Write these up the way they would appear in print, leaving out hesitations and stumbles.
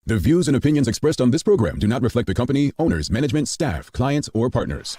The views and opinions expressed on this program do not reflect the company, owners, management, staff, clients, or partners.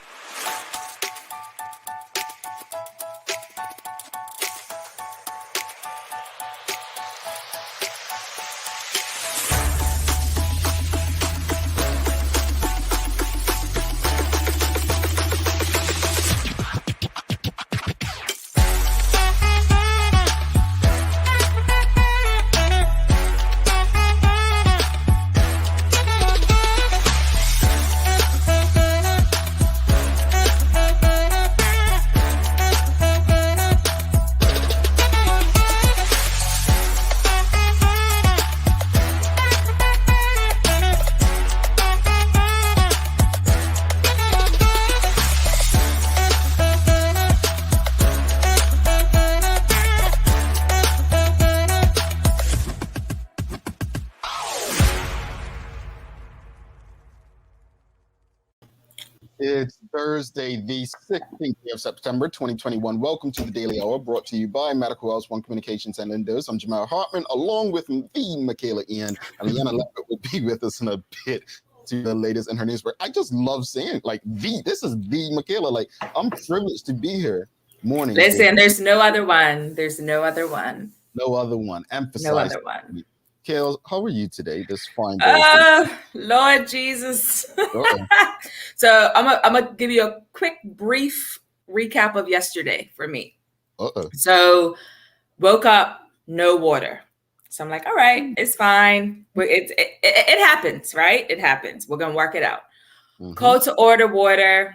It's Thursday, the 16th of September, 2021. Welcome to the Daily Hour, brought to you by Medical House One Communications and Windows. I'm Jamal Hartman, along with the Michaela Ian, and Leanna Levitt will be with us in a bit to the latest in her news. But I just love saying, this is the Michaela. I'm privileged to be here. Morning. Listen, there's no other one. There's no other one. No other one. Emphasize. No other one. Kale, how are you today? This fine day. Lord Jesus. So I'm gonna give you a quick, brief recap of yesterday for me. So woke up, no water. So I'm like, all right, it's fine. It happens, right? It happens. We're gonna work it out. Mm-hmm. Called to order water.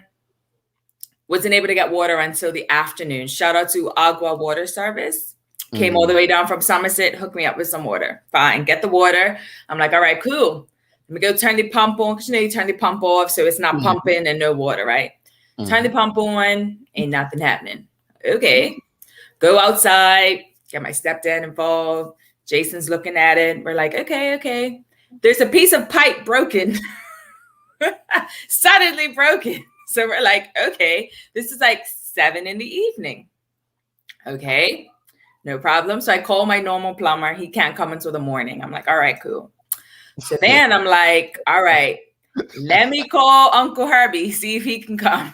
Wasn't able to get water until the afternoon. Shout out to Agua Water Service. Came all the way down from Somerset, hooked me up with some water. Fine, get the water. I'm like, all right, cool. Let me go turn the pump on, because you turn the pump off so it's not pumping and no water, right? Turn the pump on, ain't nothing happening. Okay, go outside, get my stepdad involved. Jason's looking at it. We're like, okay. There's a piece of pipe broken, suddenly broken. So we're like, okay, this is like 7 p.m. Okay. No problem. So I call my normal plumber. He can't come until the morning. I'm like, all right, cool. So then I'm like, all right, let me call Uncle Herbie, see if he can come.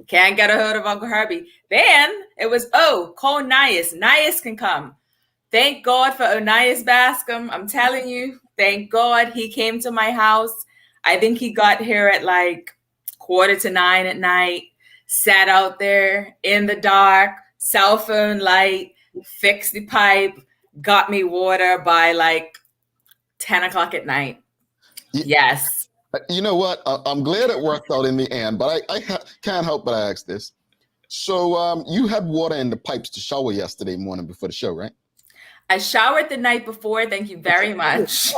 Can't get a hold of Uncle Herbie. Then it was, call Nias. Nias can come. Thank God for Onias Bascom. I'm telling you, thank God he came to my house. I think he got here at 9:45 at night, sat out there in the dark, cell phone light, fixed the pipe, got me water by 10 o'clock at night. Yes. You know what? I'm glad it worked out in the end, but I can't help but ask this. So you had water in the pipes to shower yesterday morning before the show, right? I showered the night before. Thank you very much.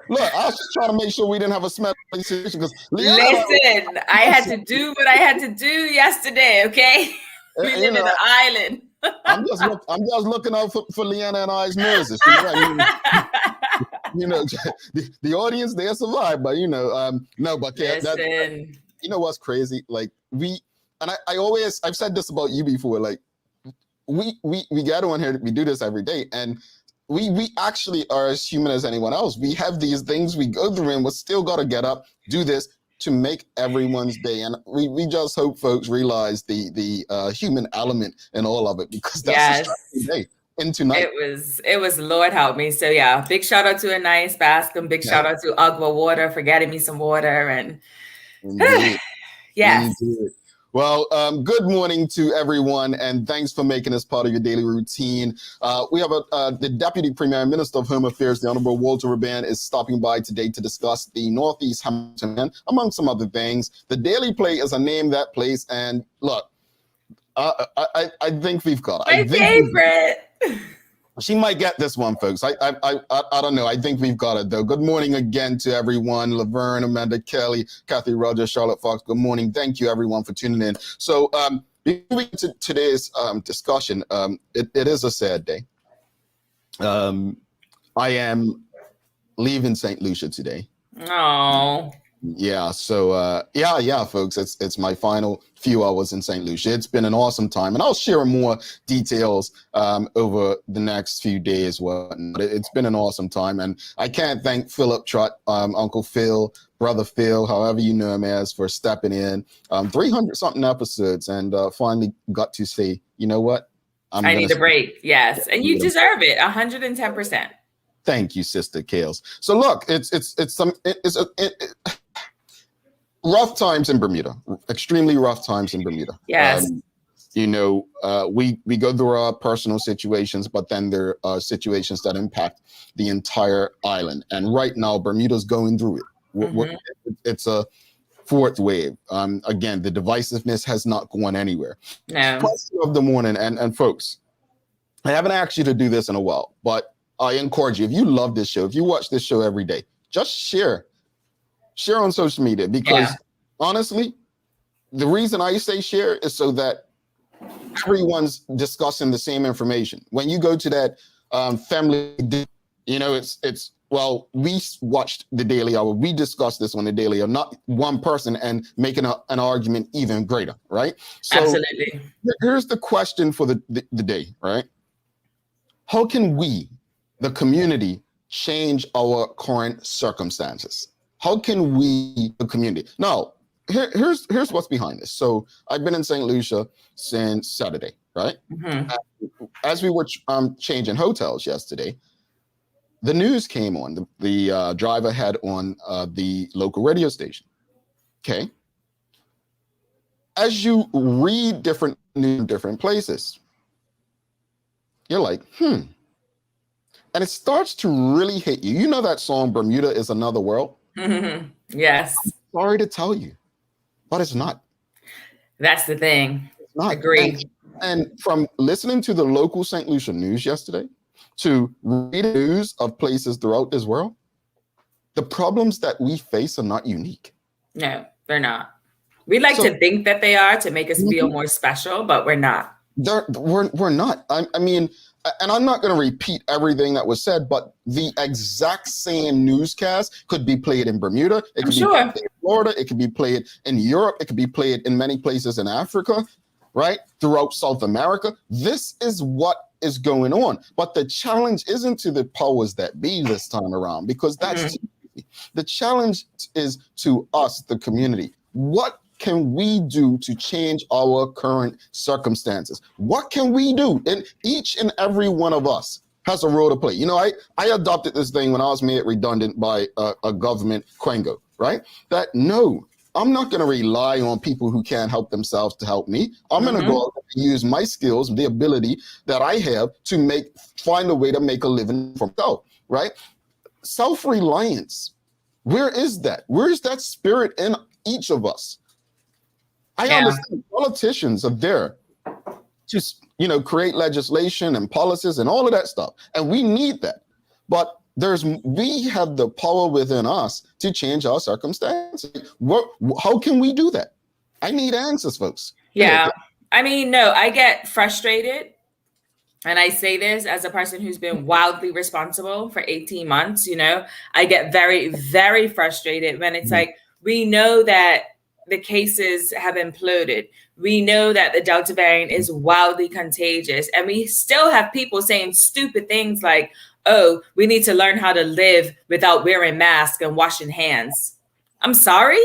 Look, I was just trying to make sure we didn't have a smelly situation. Listen, I had to do what I had to do yesterday, okay? We live in an island. I'm just looking out for Leanna and I's noses. The audience, they survive, but no, but listen. You know what's crazy? I've said this about you before. We get on here, we do this every day, and we actually are as human as anyone else. We have these things we go through, and we still got to get up, do this to make everyone's day. And we just hope folks realize the human element in all of it, because that's the day into night. It was Lord help me. So yeah, big shout out to Onias Bascom. Big shout out to Agua Water for getting me some water. And yes. Well, good morning to everyone, and thanks for making this part of your daily routine. We have the Deputy Premier Minister of Home Affairs, the Honorable Walter Roban, is stopping by today to discuss the Northeast Hamilton, among some other things. The Daily Play is a name that place, and look, I think we've got it. My favorite. She might get this one, folks. I don't know. I think we've got it, though. Good morning again to everyone. Laverne, Amanda Kelly, Kathy Rogers, Charlotte Fox. Good morning. Thank you, everyone, for tuning in. So moving to today's discussion, it is a sad day. I am leaving St. Lucia today. Oh. Yeah. So yeah, folks, it's my final few hours in St. Lucia. It's been an awesome time, and I'll share more details over the next few days. It's been an awesome time, and I can't thank Philip Trott, Uncle Phil, Brother Phil, however you know him as, for stepping in. 300 something episodes, and finally got to say, you know what? I need a break. Yes, and you deserve it. 110%. Thank you, Sister Kales. So look, it's rough times in Bermuda, extremely rough times in Bermuda. Yes. We go through our personal situations, but then there are situations that impact the entire island. And right now, Bermuda's going through it. It's a fourth wave. Again, the divisiveness has not gone anywhere. No. Question of the morning, and folks, I haven't asked you to do this in a while, but I encourage you, if you love this show, if you watch this show every day, just share on social media, because honestly, the reason I say share is so that everyone's discussing the same information. When you go to that family, well, we watched the Daily Hour. We discussed this on the Daily Hour, not one person, and making an argument even greater, right? So absolutely. Here's the question for the day, right? How can we, the community, change our current circumstances? How can we, the community? Now, here's what's behind this. So I've been in St. Lucia since Saturday, right? As we were changing hotels yesterday, the news came on. The driver had on the local radio station. Okay. As you read different news in different places, you're like, and it starts to really hit you. You know that song, Bermuda is Another World? Yes. I'm sorry to tell you, but it's not. That's the thing. It's not. Agreed. And from listening to the local St. Lucia news yesterday to reading news of places throughout this world, the problems that we face are not unique. No, they're not. We like to think that they are to make us feel more special, but we're not. We're not. I mean, and I'm not going to repeat everything that was said, but the exact same newscast could be played in Bermuda. It could be played in Florida. It could be played in Europe. It could be played in many places in Africa, right? Throughout South America. This is what is going on. But the challenge isn't to the powers that be this time around, because that's too easy. The challenge is to us, the community. What can we do to change our current circumstances? What can we do? And each and every one of us has a role to play. You know, I adopted this thing when I was made redundant by a government quango, right? That no, I'm not going to rely on people who can't help themselves to help me. I'm going to go out and use my skills, the ability that I have to find a way to make a living for myself, right? Self-reliance. Where is that? Where is that spirit in each of us? I understand politicians are there to, create legislation and policies and all of that stuff. And we need that. But we have the power within us to change our circumstances. How can we do that? I need answers, folks. Yeah. I mean, no, I get frustrated. And I say this as a person who's been wildly responsible for 18 months, I get very, very frustrated when it's like, we know that the cases have imploded. We know that the Delta variant is wildly contagious. And we still have people saying stupid things like, oh, we need to learn how to live without wearing masks and washing hands. I'm sorry?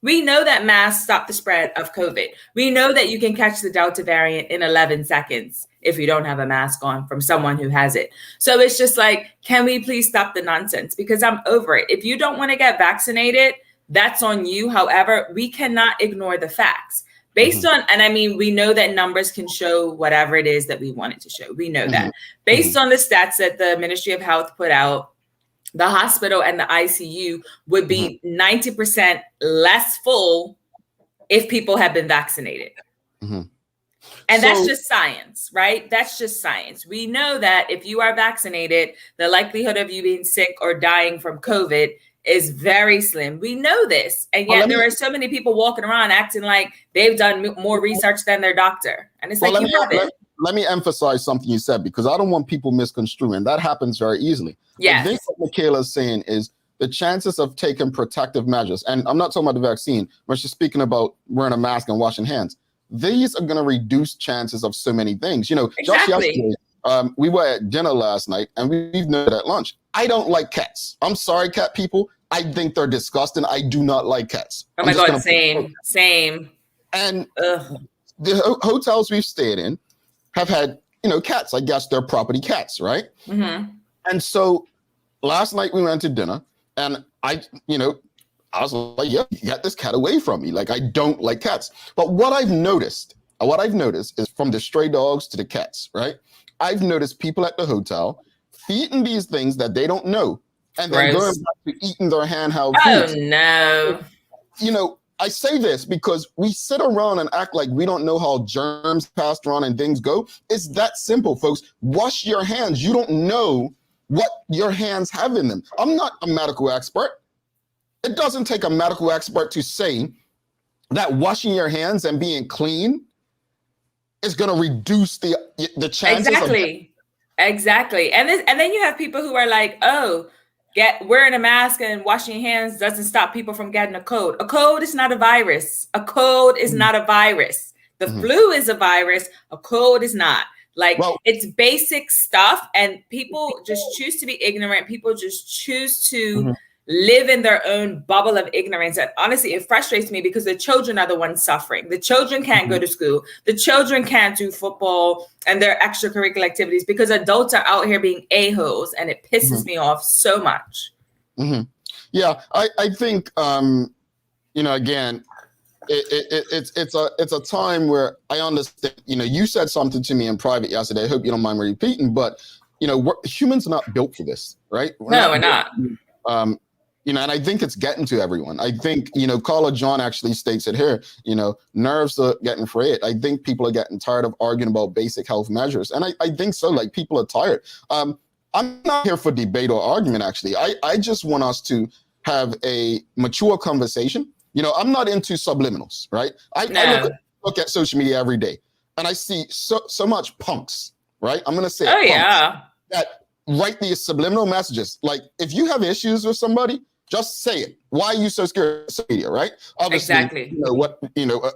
We know that masks stop the spread of COVID. We know that you can catch the Delta variant in 11 seconds if you don't have a mask on from someone who has it. So it's just like, can we please stop the nonsense? Because I'm over it. If you don't want to get vaccinated, that's on you. However, we cannot ignore the facts based on, and I mean, we know that numbers can show whatever it is that we want it to show. We know that based on the stats that the Ministry of Health put out, the hospital and the ICU would be 90% less full if people had been vaccinated. And that's just science, right? That's just science. We know that if you are vaccinated, the likelihood of you being sick or dying from COVID is very slim. We know this. And yet there are so many people walking around acting like they've done more research than their doctor. And it's like, you haven't. Let me emphasize something you said, because I don't want people misconstruing. That happens very easily. Yes. I think what Michaela is saying is the chances of taking protective measures, and I'm not talking about the vaccine, but just speaking about wearing a mask and washing hands, these are going to reduce chances of so many things. You know, just yesterday, we were at dinner last night, and we've noted at lunch. I don't like cats. I'm sorry, cat people. I think they're disgusting. I do not like cats. Oh my God, same. And the hotels we've stayed in have had, you know, cats. I guess they're property cats, right? Mm-hmm. And so last night we went to dinner, and I was like, yeah, get this cat away from me. Like, I don't like cats. But what I've noticed is from the stray dogs to the cats, right? I've noticed people at the hotel feeding these things that they don't know, and then going back to eating their handheld foods. Oh, no. You know, I say this because we sit around and act like we don't know how germs pass around and things go. It's that simple, folks. Wash your hands. You don't know what your hands have in them. I'm not a medical expert. It doesn't take a medical expert to say that washing your hands and being clean is going to reduce the chances. Exactly. And then you have people who are like, oh, wearing a mask and washing your hands doesn't stop people from getting a cold. A cold is not a virus. A cold is not a virus. The flu is a virus. A cold is not. Like, it's basic stuff, and people just choose to be ignorant. People just choose to live in their own bubble of ignorance. And honestly, it frustrates me because the children are the ones suffering. The children can't go to school. The children can't do football and their extracurricular activities because adults are out here being a-holes, and it pisses me off so much. Yeah, I think, again, it's a time where I understand, you said something to me in private yesterday. I hope you don't mind me repeating, but, humans are not built for this, right? We're not. And I think it's getting to everyone. I think, Caller John actually states it here, nerves are getting frayed. I think people are getting tired of arguing about basic health measures. And I think so, like, people are tired. I'm not here for debate or argument, actually. I just want us to have a mature conversation. I'm not into subliminals, right? I look at social media every day, and I see so much punks, right? I'm going to say that write these subliminal messages. Like, if you have issues with somebody, just say it. Why are you so scared of social media, right? Obviously,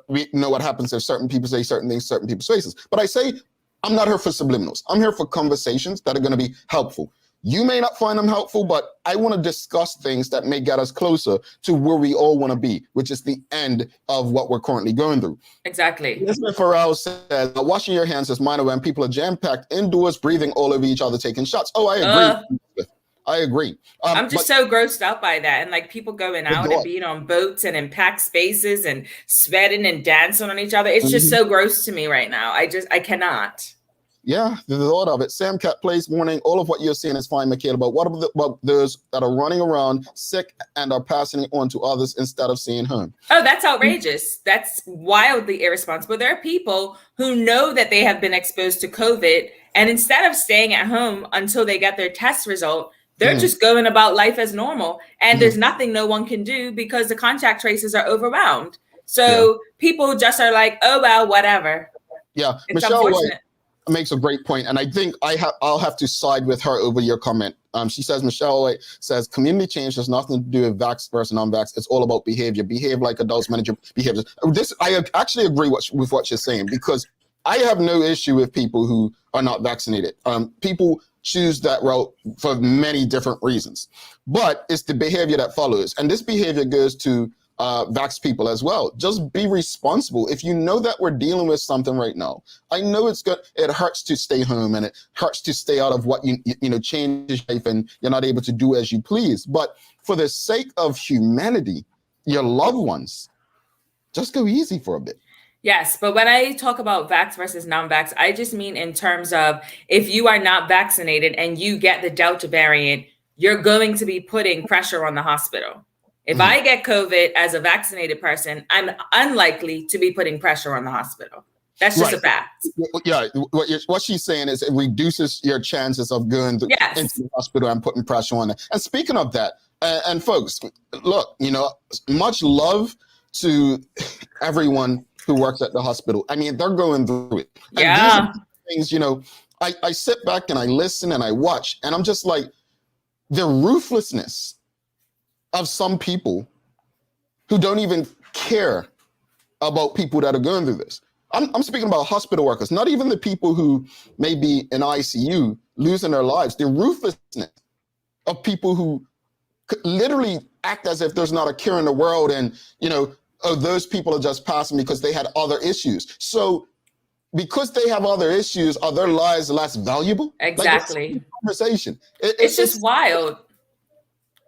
we know what happens if certain people say certain things, certain people's faces. But I say, I'm not here for subliminals. I'm here for conversations that are going to be helpful. You may not find them helpful, but I want to discuss things that may get us closer to where we all want to be, which is the end of what we're currently going through. Exactly. Listener Farrell says, washing your hands is minor when people are jam-packed indoors, breathing all over each other, taking shots. Oh, I agree. I agree. I'm just so grossed out by that. And like people going out and being on boats and in packed spaces and sweating and dancing on each other. It's just so gross to me right now. I cannot. Yeah, the thought of it. Sam Cat plays warning. All of what you're saying is fine, Michaela, but what about those that are running around sick and are passing it on to others instead of staying home? Oh, that's outrageous. That's wildly irresponsible. There are people who know that they have been exposed to COVID, and instead of staying at home until they get their test result, they're just going about life as normal. And there's nothing no one can do because the contact tracers are overwhelmed. So people just are like, oh, well, whatever. Yeah, it's Michelle unfortunate. Makes a great point, and I think I'll have to side with her over your comment. She says, Michelle says, community change has nothing to do with vax versus non-vax. It's all about behavior. Behave like adults, manage your behavior. I actually agree with what she's saying, because I have no issue with people who are not vaccinated. People choose that route for many different reasons, but it's the behavior that follows, and this behavior goes to vax people as well. Just be responsible. If you know that we're dealing with something right now, I know it hurts to stay home, and it hurts to stay out of what changes life, and you're not able to do as you please. But for the sake of humanity, your loved ones, just go easy for a bit. Yes, but when I talk about vax versus non-vax, I just mean in terms of if you are not vaccinated and you get the Delta variant, you're going to be putting pressure on the hospital. If I get COVID as a vaccinated person, I'm unlikely to be putting pressure on the hospital. That's just a fact. Yeah, what she's saying is it reduces your chances of going into the hospital and putting pressure on it. And speaking of that, and folks, look, much love to everyone who works at the hospital. I mean, they're going through it. And these are things, I sit back and I listen and I watch, and I'm just like, the ruthlessness of some people who don't even care about people that are going through this. I'm speaking about hospital workers, not even the people who may be in ICU losing their lives. The ruthlessness of people who literally act as if there's not a cure in the world, and those people are just passing because they had other issues. So because they have other issues, are their lives less valuable? Exactly. Like, conversation. It's just wild.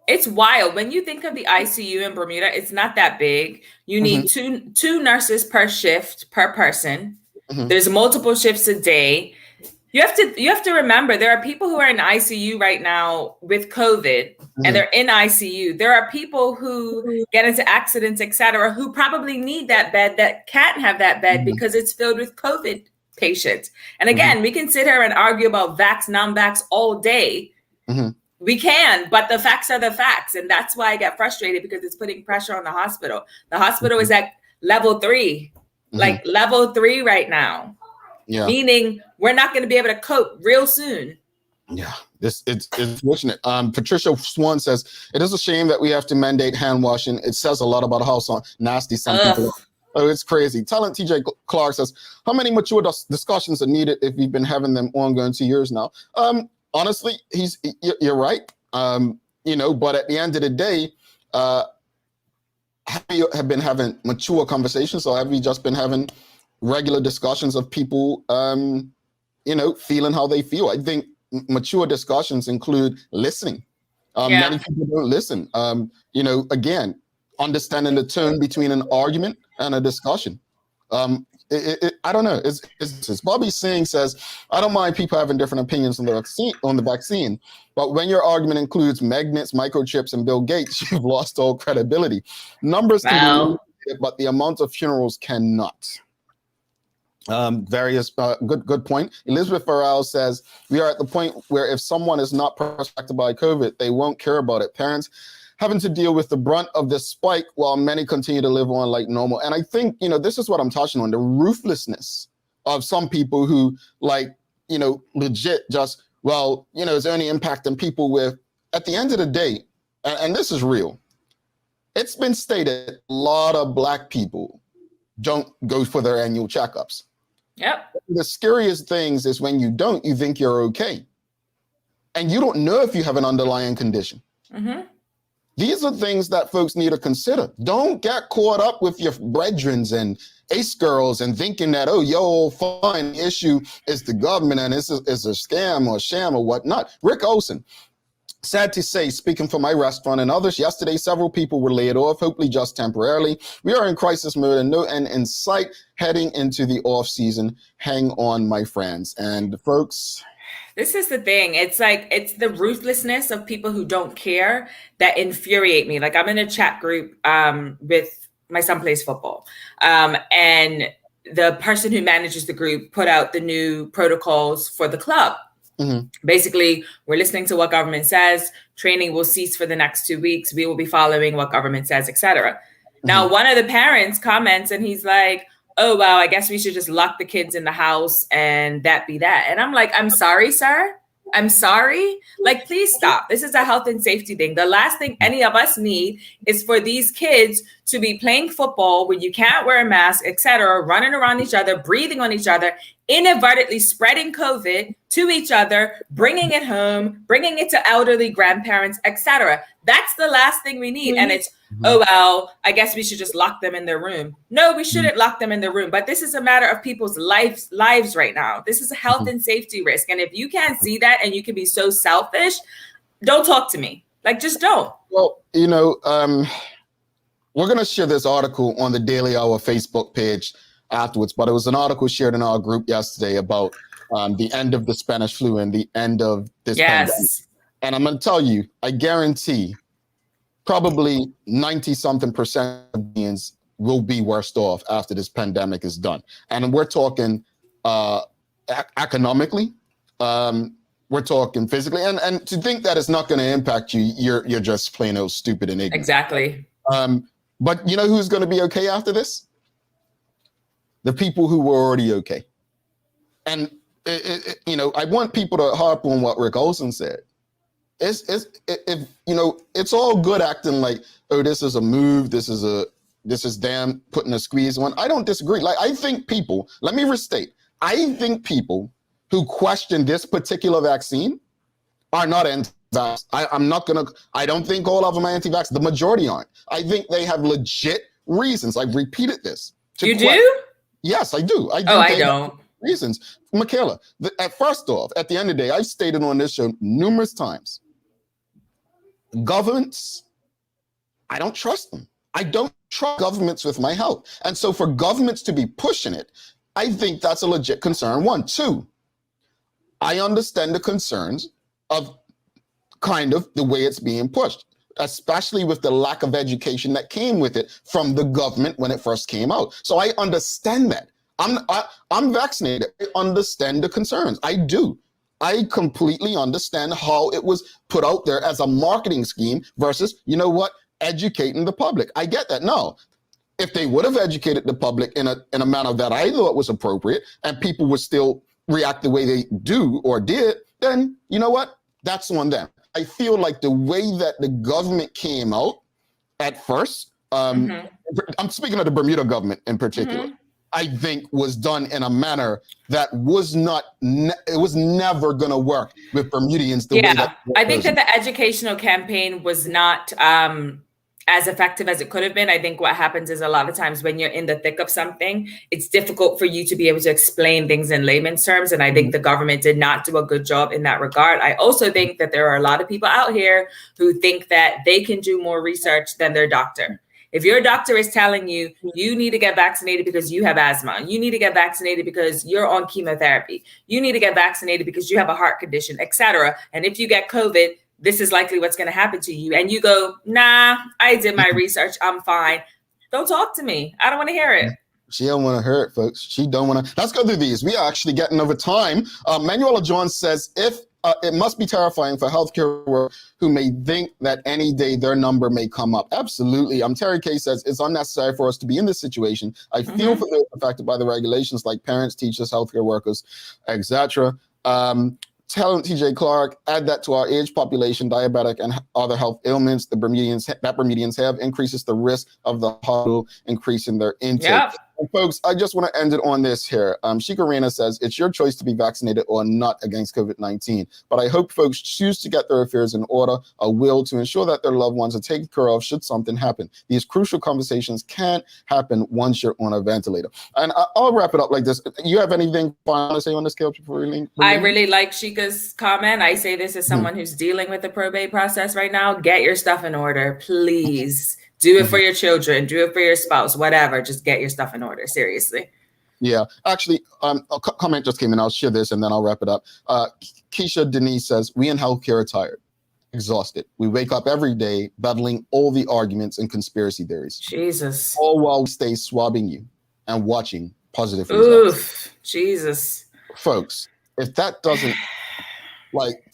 It's wild. When you think of the ICU in Bermuda, it's not that big. You need two nurses per shift per person. There's multiple shifts a day. You have to remember, there are people who are in ICU right now with COVID, and they're in ICU. There are people who get into accidents, etc., who probably need that bed that can't have that bed because it's filled with COVID patients. And again, we can sit here and argue about vax, non-vax all day. We can, but the facts are the facts. And that's why I get frustrated, because it's putting pressure on the hospital. The hospital is at level 3, like level 3 right now. Yeah. Meaning we're not going to be able to cope real soon. Yeah, it's unfortunate. Patricia Swan says, it is a shame that we have to mandate hand washing. It says a lot about how nasty some people are. Oh, it's crazy. Talent TJ Clark says, how many mature discussions are needed if we've been having them ongoing 2 years now? Honestly, you're right. But at the end of the day, have you been having mature conversations, or have we just been having regular discussions of people, feeling how they feel? I think mature discussions include listening. Many people don't listen. Again, understanding the tone between an argument and a discussion. I don't know. It's Bobby Singh says, I don't mind people having different opinions on the vaccine, but when your argument includes magnets, microchips, and Bill Gates, you've lost all credibility. Numbers can be limited, but the amount of funerals cannot. Good point. Elizabeth Farrell says, we are at the point where if someone is not affected by COVID, they won't care about it. Parents having to deal with the brunt of this spike while many continue to live on like normal. And I think, this is what I'm touching on, the ruthlessness of some people who legit just, it's only impacting people with, at the end of the day, and this is real, it's been stated a lot of Black people don't go for their annual checkups. Yep. The scariest things is when you don't, you think you're okay. And you don't know if you have an underlying condition. These are things that folks need to consider. Don't get caught up with your brethrens and ace girls and thinking that, fine, issue is the government and it's a scam or sham or whatnot. Rick Olson, sad to say, speaking for my restaurant and others, yesterday several people were laid off, hopefully just temporarily. We are in crisis mode and no end in sight heading into the off season. Hang on, my friends. And folks, this is the thing. It's like, it's the ruthlessness of people who don't care that infuriate me. Like, I'm in a chat group with my son plays football. And the person who manages the group put out the new protocols for the club. Basically, we're listening to what government says. Training will cease for the next 2 weeks. We will be following what government says, etc. Now, one of the parents comments and he's like, oh, wow, I guess we should just lock the kids in the house and that be that. And I'm like, I'm sorry, sir. I'm sorry. Like, please stop. This is a health and safety thing. The last thing any of us need is for these kids to be playing football where you can't wear a mask, etc., running around each other, breathing on each other, inadvertently spreading COVID to each other, bringing it home, bringing it to elderly grandparents, etc. That's the last thing we need. And it's, oh, well, I guess we should just lock them in their room. No, we shouldn't lock them in their room. But this is a matter of people's lives right now. This is a health and safety risk. And if you can't see that and you can be so selfish, don't talk to me. Like, just don't. Well, we're going to share this article on the Daily Hour Facebook page afterwards, but it was an article shared in our group yesterday about the end of the Spanish flu and the end of this pandemic. And I'm going to tell you, I guarantee probably 90-something% of Indians will be worse off after this pandemic is done. And we're talking economically, we're talking physically, and to think that it's not going to impact you, you're just plain old stupid and ignorant. Exactly. But you know who's going to be okay after this? The people who were already okay. And I want people to harp on what Rick Olson said. if you know, it's all good acting like, oh, this is a move, this is them putting a squeeze on. I don't disagree. Like, I think people, let me restate, I think people who question this particular vaccine are not anti-vax. I don't think all of them are anti-vax. The majority aren't. I think they have legit reasons. I've repeated this. You do? Yes, I do. I don't. Reasons. Michaela, first off, at the end of the day, I've stated on this show numerous times, governments, I don't trust them. I don't trust governments with my health. And so for governments to be pushing it, I think that's a legit concern. One. Two, I understand the concerns of kind of the way it's being pushed, especially with the lack of education that came with it from the government when it first came out. So I understand that. I'm vaccinated. I understand the concerns. I do. I completely understand how it was put out there as a marketing scheme versus, you know what, educating the public. I get that. No, if they would have educated the public in a manner that I thought was appropriate and people would still react the way they do or did, then you know what? That's on them. I feel like the way that the government came out at first, I'm speaking of the Bermuda government in particular, I think was done in a manner that was not, it was never going to work with Bermudians. The way that I think that the educational campaign was not as effective as it could have been. I think what happens is a lot of times when you're in the thick of something, it's difficult for you to be able to explain things in layman's terms. And I think the government did not do a good job in that regard. I also think that there are a lot of people out here who think that they can do more research than their doctor. If your doctor is telling you, you need to get vaccinated because you have asthma, you need to get vaccinated because you're on chemotherapy, you need to get vaccinated because you have a heart condition, etc. And if you get COVID, this is likely what's going to happen to you. And you go, nah, I did my research, I'm fine. Don't talk to me. I don't want to hear it. She don't want to hear it, folks. She don't want to. Let's go through these. We are actually getting over time. Manuela Jones says, it must be terrifying for healthcare workers who may think that any day their number may come up. Absolutely. Terry K says, it's unnecessary for us to be in this situation. I feel for those affected by the regulations like parents, teachers, healthcare workers, etc. Talent TJ Clark, add that to our age population, diabetic and other health ailments Bermudians have increases the risk of the hospital increasing their intake. Yep. And folks, I just want to end it on this here. Shikarina says, it's your choice to be vaccinated or not against COVID-19. But I hope folks choose to get their affairs in order, a will to ensure that their loved ones are taken care of should something happen. These crucial conversations can't happen once you're on a ventilator. And I'll wrap it up like this. You have anything final to say on this, Caleb, before we leave? I really like Shika's comment. I say this as someone who's dealing with the probate process right now. Get your stuff in order, please. Do it for your children, do it for your spouse, whatever. Just get your stuff in order, seriously. Yeah, actually, a comment just came in. I'll share this and then I'll wrap it up. Keisha Denise says, we in healthcare are tired, exhausted. We wake up every day battling all the arguments and conspiracy theories. Jesus. All while we stay swabbing you and watching positive results. Oof, Jesus. Folks, if that doesn't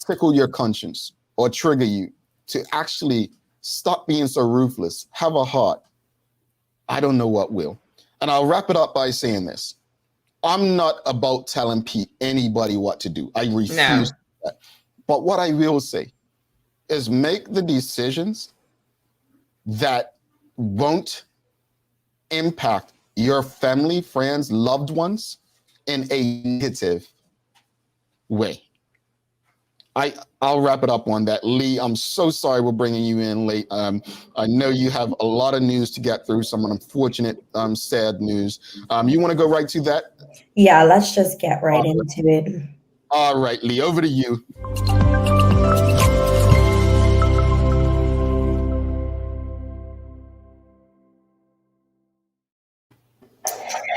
tickle your conscience or trigger you to actually stop being so ruthless, have a heart, I don't know what will. And I'll wrap it up by saying this. I'm not about telling anybody what to do. I refuse to do that. But what I will say is make the decisions that won't impact your family, friends, loved ones in a negative way. I'll wrap it up on that. Lee, I'm so sorry we're bringing you in late. I know you have a lot of news to get through, some unfortunate, sad news. You want to go right to that? Yeah, let's just get right into it. All right, Lee, over to you.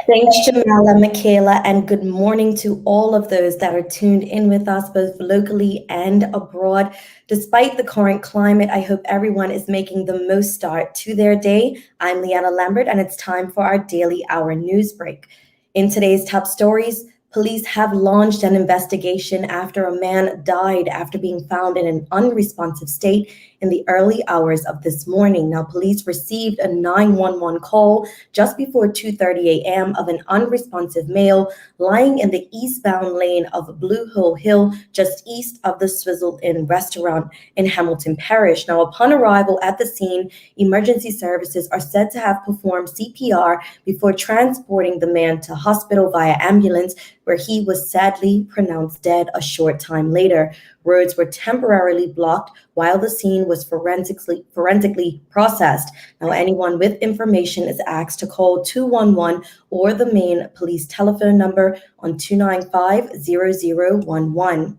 Thanks, Jamala, Michaela, and good morning to all of those that are tuned in with us, both locally and abroad. Despite the current climate, I hope everyone is making the most start to their day. I'm Leanna Lambert, and it's time for our daily hour news break. In today's top stories, police have launched an investigation after a man died after being found in an unresponsive state in the early hours of this morning. Now, police received a 911 call just before 2:30 a.m. of an unresponsive male lying in the eastbound lane of Blue Hill, just east of the Swizzle Inn restaurant in Hamilton Parish. Now, upon arrival at the scene, emergency services are said to have performed CPR before transporting the man to hospital via ambulance, where he was sadly pronounced dead a short time later. Roads were temporarily blocked while the scene was forensically processed. Now, anyone with information is asked to call 211 or the main police telephone number on 295-0011.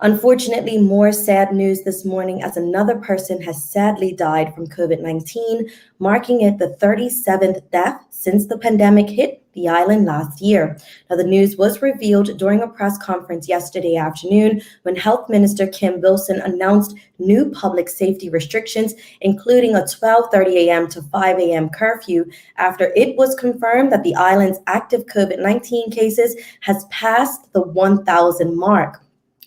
Unfortunately, more sad news this morning as another person has sadly died from COVID-19, marking it the 37th death since the pandemic hit the island last year. Now, the news was revealed during a press conference yesterday afternoon when Health Minister Kim Wilson announced new public safety restrictions, including a 12:30 a.m. to 5 a.m. curfew, after it was confirmed that the island's active COVID-19 cases has passed the 1,000 mark.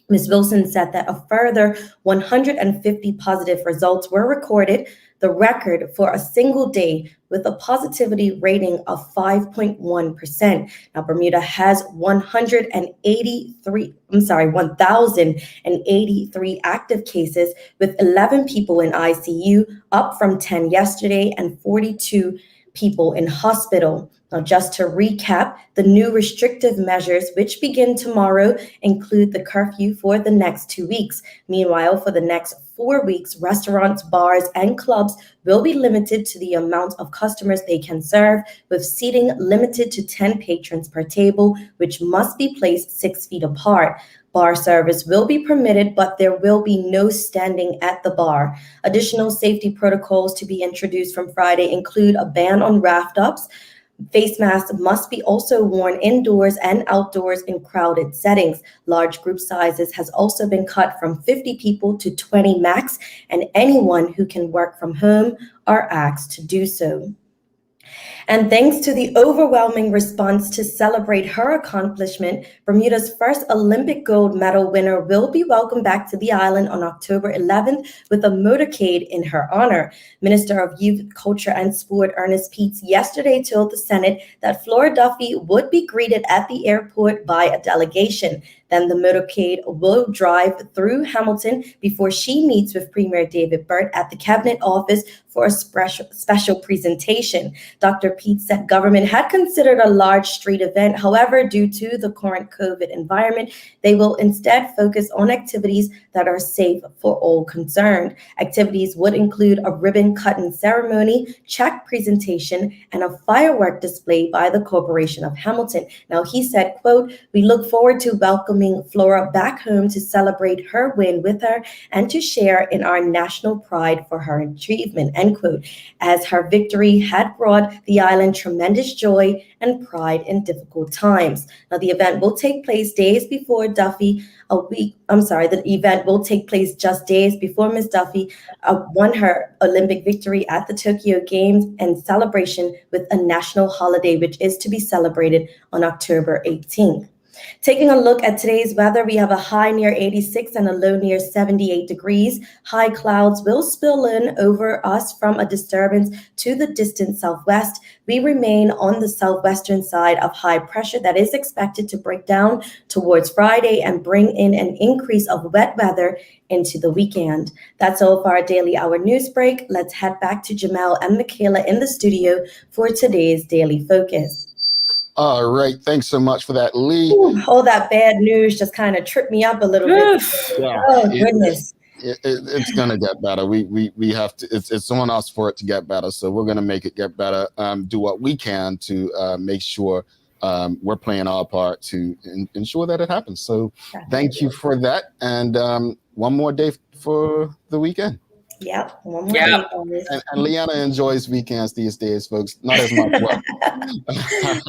Ms. Wilson said that a further 150 positive results were recorded, the record for a single day, with a positivity rating of 5.1%. Now, Bermuda has 1,083 active cases, with 11 people in ICU, up from 10 yesterday, and 42 people in hospital. Now, just to recap, the new restrictive measures, which begin tomorrow, include the curfew for the next 2 weeks. Meanwhile, for the next 4 weeks, restaurants, bars, and clubs will be limited to the amount of customers they can serve, with seating limited to 10 patrons per table, which must be placed 6 feet apart. Bar service will be permitted, but there will be no standing at the bar. Additional safety protocols to be introduced from Friday include a ban on raft-ups. Face masks must be also worn indoors and outdoors in crowded settings. Large group sizes has also been cut from 50 people to 20 max, and anyone who can work from home are asked to do so. And thanks to the overwhelming response to celebrate her accomplishment, Bermuda's first Olympic gold medal winner will be welcomed back to the island on October 11th with a motorcade in her honor. Minister of Youth, Culture and Sport Ernest Peets yesterday told the Senate that Flora Duffy would be greeted at the airport by a delegation. Then the motorcade will drive through Hamilton before she meets with Premier David Burt at the Cabinet Office for a special presentation. Dr. Peets said government had considered a large street event. However, due to the current COVID environment, they will instead focus on activities that are safe for all concerned. Activities would include a ribbon cutting ceremony, check presentation, and a firework display by the Corporation of Hamilton. Now, he said, quote, "We look forward to welcoming Flora back home to celebrate her win with her and to share in our national pride for her achievement," end quote, as her victory had brought the island tremendous joy and pride in difficult times. Now, the event will take place days before Duffy, the event will take place just days before Ms. Duffy won her Olympic victory at the Tokyo Games and celebration with a national holiday, which is to be celebrated on October 18th. Taking a look at today's weather, we have a high near 86 and a low near 78 degrees. High clouds will spill in over us from a disturbance to the distant southwest. We remain on the southwestern side of high pressure that is expected to break down towards Friday and bring in an increase of wet weather into the weekend. That's all for our Daily Hour news break. Let's head back to Jamel and Michaela in the studio for today's Daily Focus. All right. Thanks so much for that, Lee. Ooh, all that bad news just kind of tripped me up a little bit. Yeah, oh, goodness. It's going to get better. We have to, it's on us for it to get better. So we're going to make it get better, do what we can to make sure we're playing our part to ensure that it happens. So thank you for that. And one more day for the weekend. Yep. One more day on this. And Leanna enjoys weekends these days, folks. Not as much.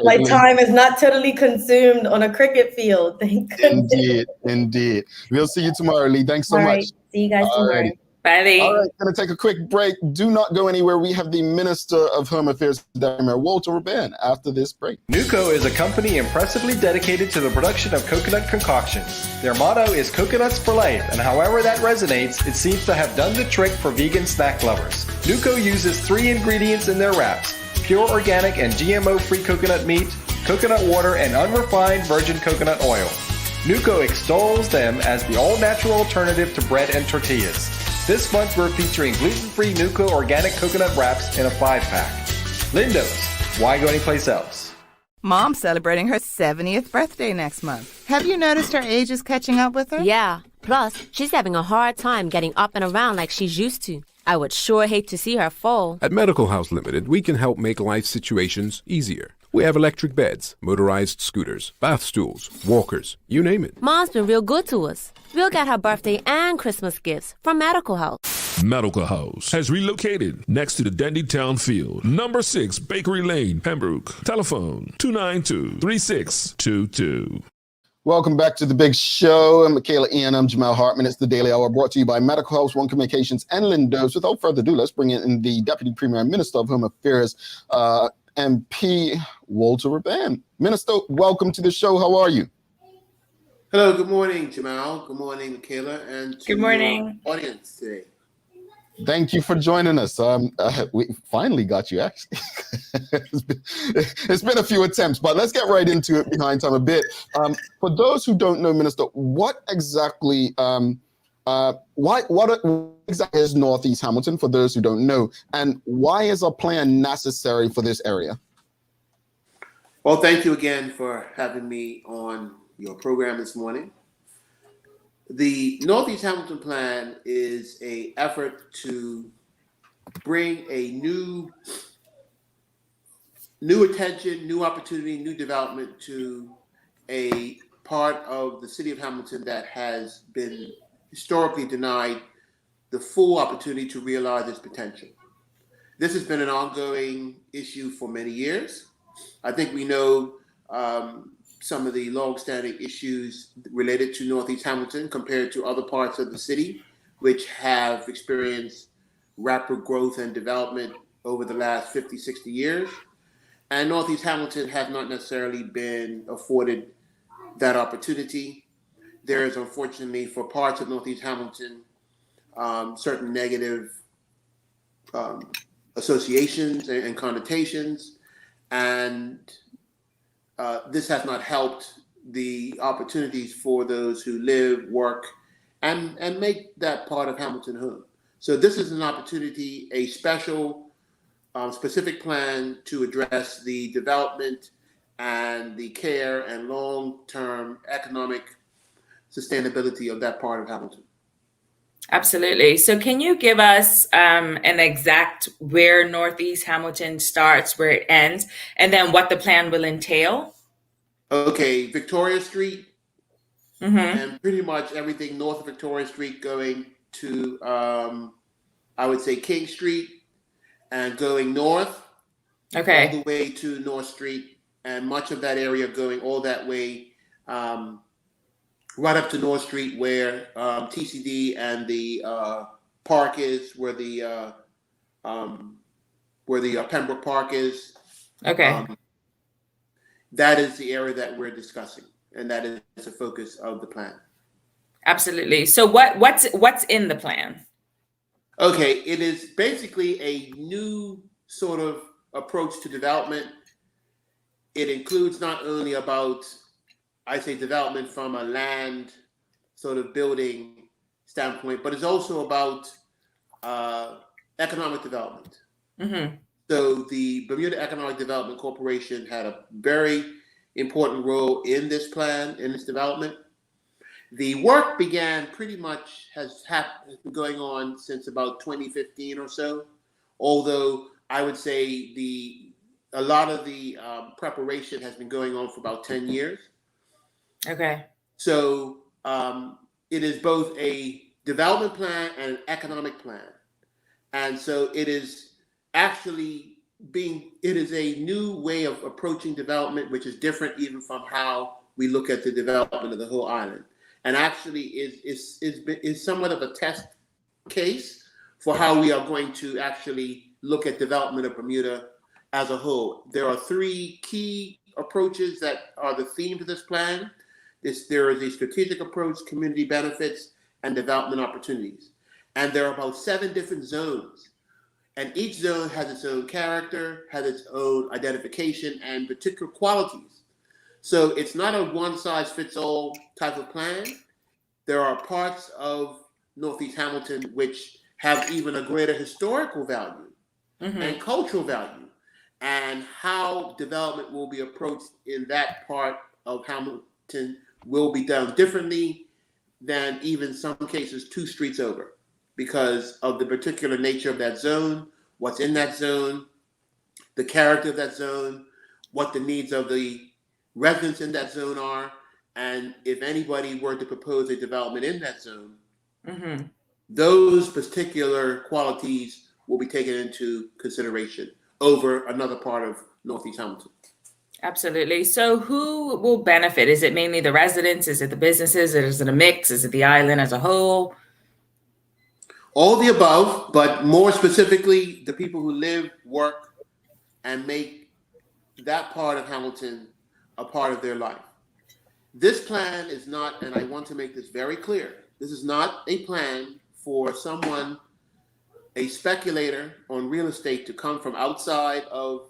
My time is not totally consumed on a cricket field. Thank goodness. Indeed. We'll see you tomorrow, Lee. Thanks so much. See you guys tomorrow. Bye, Lee. All right, going to take a quick break. Do not go anywhere. We have the Minister of Home Affairs, Mayor Walter Roban, after this break. Nuco is a company impressively dedicated to the production of coconut concoctions. Their motto is coconuts for life, and however that resonates, it seems to have done the trick for vegan snack lovers. Nuco uses 3 ingredients in their wraps: pure organic and GMO-free coconut meat, coconut water, and unrefined virgin coconut oil. Nuco extols them as the all-natural alternative to bread and tortillas. This month, we're featuring gluten-free Nuco organic coconut wraps in a 5-pack. Lindo's, why go anyplace else? Mom's celebrating her 70th birthday next month. Have you noticed her age is catching up with her? Yeah. Plus, she's having a hard time getting up and around like she's used to. I would sure hate to see her fall. At Medical House Limited, we can help make life situations easier. We have electric beds, motorized scooters, bath stools, walkers, you name it. Mom's been real good to us. We'll get her birthday and Christmas gifts from Medical House. Medical House has relocated next to the Dandy Town Field, number 6 Bakery Lane, Pembroke. Telephone 292-3622. Welcome back to the big show. I'm Michaela Ian. I'm Jamal Hartman. It's the Daily Hour brought to you by Medical House, One Communications, and Lindo's. Without further ado, let's bring in the Deputy Premier and Minister of Home Affairs, MP Walter Roban. Minister, welcome to the show. How are you? Hello, good morning, Jamal. Good morning, Michaela, and to Good morning. your audience today. Thank you for joining us. We finally got you, actually. It's been a few attempts, but let's get right into it behind time a bit. For those who don't know, Minister, what exactly is Northeast Hamilton, for those who don't know, and why is a plan necessary for this area? Well, thank you again for having me on your program this morning. The Northeast Hamilton Plan is an effort to bring a new attention, new opportunity, new development to a part of the city of Hamilton that has been historically denied the full opportunity to realize its potential. This has been an ongoing issue for many years. I think we know some of the long-standing issues related to Northeast Hamilton compared to other parts of the city, which have experienced rapid growth and development over the last 50, 60 years. And Northeast Hamilton has not necessarily been afforded that opportunity. There is, unfortunately, for parts of Northeast Hamilton, certain negative associations and connotations, and this has not helped the opportunities for those who live, work, and make that part of Hamilton home. So this is an opportunity, a special, specific plan to address the development and the care and long-term economic sustainability of that part of Hamilton. Absolutely. So can you give us an exact where Northeast Hamilton starts, where it ends, and then what the plan will entail? Okay, Victoria Street, and pretty much everything north of Victoria Street going to, I would say, King Street, and going north, all the way to North Street, and much of that area going all that way, right up to North Street, where TCD and the park is, where the Pembroke Park is. Okay. That is the area that we're discussing, and that is the focus of the plan. Absolutely. So what's in the plan? Okay, it is basically a new sort of approach to development. It includes not only about, I say, development from a land sort of building standpoint, but it's also about economic development. So the Bermuda Economic Development Corporation had a very important role in this plan, in this development. The work began pretty much has been going on since about 2015 or so, although I would say a lot of the preparation has been going on for about 10 years. Okay. So it is both a development plan and an economic plan. And so it is actually it is a new way of approaching development, which is different even from how we look at the development of the whole island. And actually is somewhat of a test case for how we are going to actually look at development of Bermuda as a whole. There are three key approaches that are the theme to this plan. There is a strategic approach, community benefits, and development opportunities. And there are about 7 different zones. And each zone has its own character, has its own identification and particular qualities. So it's not a one-size-fits-all type of plan. There are parts of Northeast Hamilton which have even a greater historical value and cultural value, and how development will be approached in that part of Hamilton will be done differently than even some cases 2 streets over, because of the particular nature of that zone, what's in that zone, the character of that zone, what the needs of the residents in that zone are, and if anybody were to propose a development in that zone, those particular qualities will be taken into consideration over another part of Northeast Hamilton. Absolutely. So who will benefit? Is it mainly the residents? Is it the businesses? Is it a mix? Is it the island as a whole? All the above, but more specifically, the people who live, work, and make that part of Hamilton a part of their life. This plan is not, and I want to make this very clear, this is not a plan for someone, a speculator on real estate, to come from outside of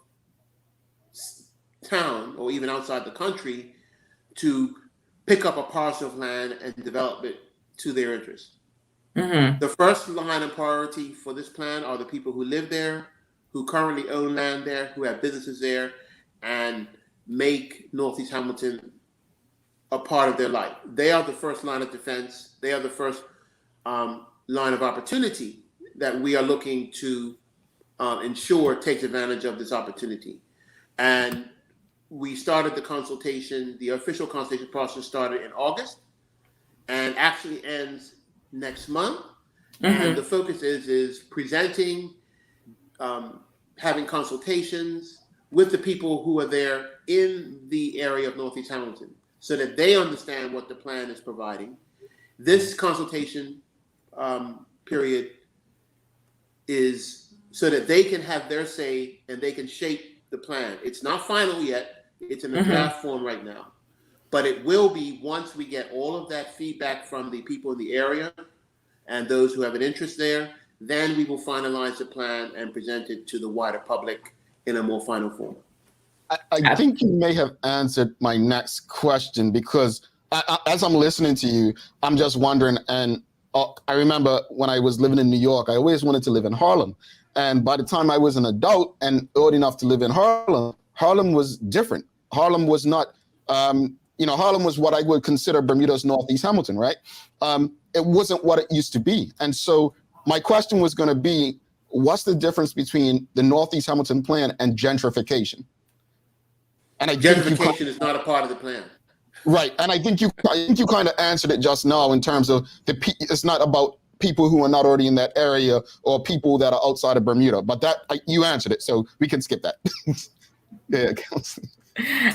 town or even outside the country to pick up a parcel of land and develop it to their interest. The first line of priority for this plan are the people who live there, who currently own land there, who have businesses there, and make Northeast Hamilton a part of their life. They are the first line of defense. They are the first line of opportunity that we are looking to ensure takes advantage of this opportunity. And we started the consultation, the official consultation process started in August and actually ends next month. And the focus is presenting, having consultations with the people who are there in the area of Northeast Hamilton so that they understand what the plan is providing. This consultation period is so that they can have their say and they can shape the plan. It's not final yet. It's in a draft form right now. But it will be once we get all of that feedback from the people in the area and those who have an interest there, then we will finalize the plan and present it to the wider public in a more final form. I think you may have answered my next question, because as I'm listening to you, I'm just wondering, and I remember when I was living in New York, I always wanted to live in Harlem. And by the time I was an adult and old enough to live in Harlem, Harlem was different. Harlem was not, Harlem was what I would consider Bermuda's Northeast Hamilton, right? It wasn't what it used to be. And so my question was going to be, what's the difference between the Northeast Hamilton plan and gentrification? And gentrification is not a part of the plan. Right. And I think you kind of answered it just now in terms of it's not about people who are not already in that area or people that are outside of Bermuda, but you answered it. So we can skip that. Yeah.